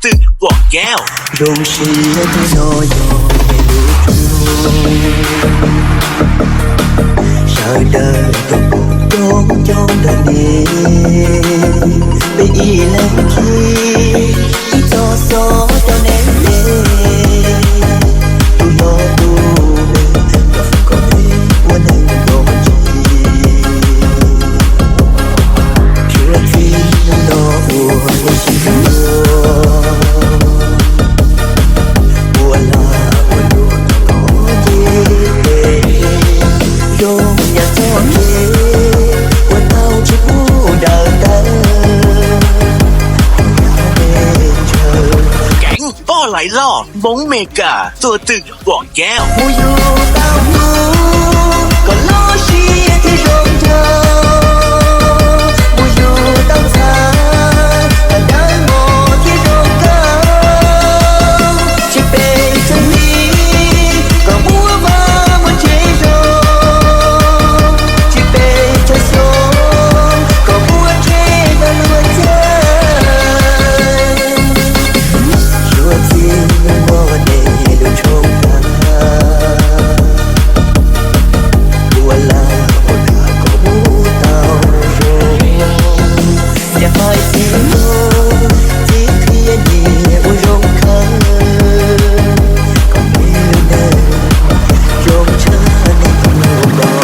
ตึกกว่าแก้วโรงเชียร์ที่นอยอไม่รู้ทุกชาเดินต้องจองจองเดินนี้ไปอีแลงคีอีจอซอเจ้าแน่เล่ตูนอตูกับก็เองวันหนึ่งโดนจีเชื่อที่นอหัวไม่ชิวไหลล่อบงเมกาตัวตึกกว่าแก้วผู้อยู่เต้าหูก็ล้อเชียร์ที่โรงเธอผู้อยู่ตั้งสายแต่ได้หมดที่โรงเธอที่เป็นเช่นนี้ก็มัวมาบนเชโรที่เป็นเช่นโซก็มัวเทกันล้วนเธอชั่วจริงบ่ได้ดูชมตาบัวลาอดขาก็มูเต้าโยอย่าไปเสียโลที่เพียงเดียวโยงคันก็ไม่เดินโยงเธอในตัวเรา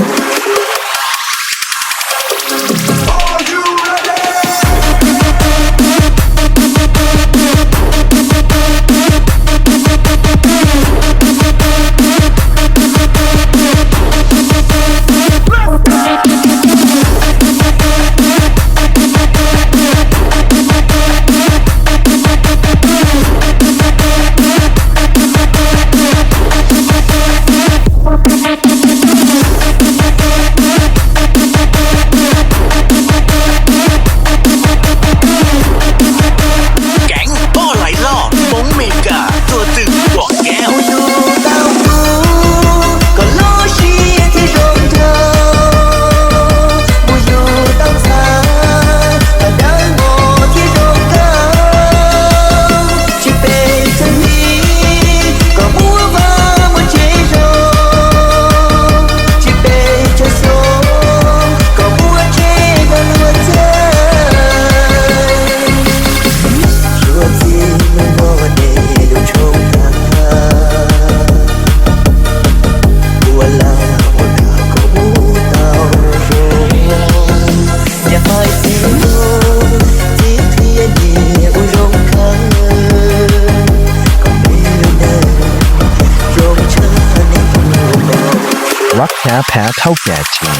รักแท้แพ้เท่าแก่จริง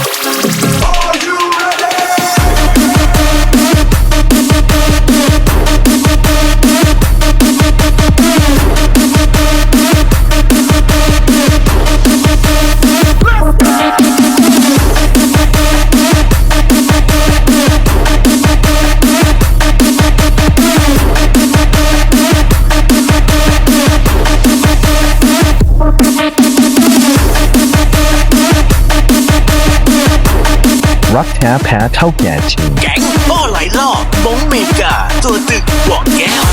รักแท้แพ้เท่าแก่จริงแก๊งป้อไหลล่อบงเมกาตัวตึกกว่าแก้ว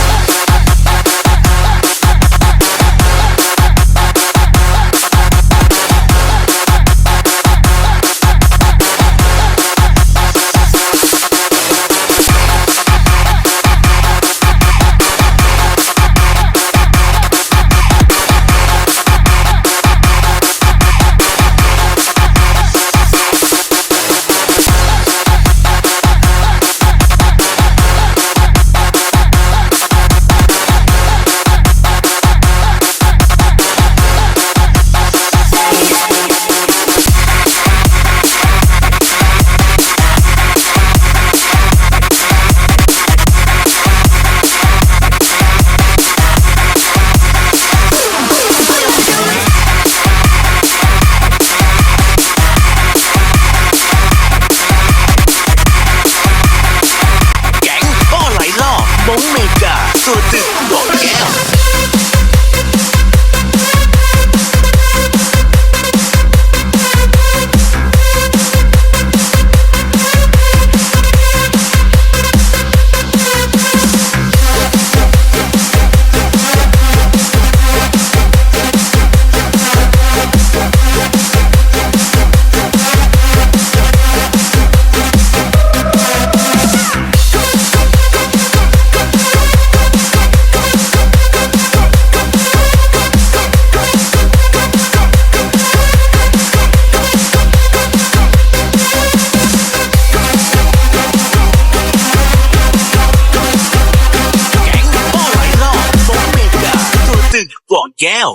แก้ว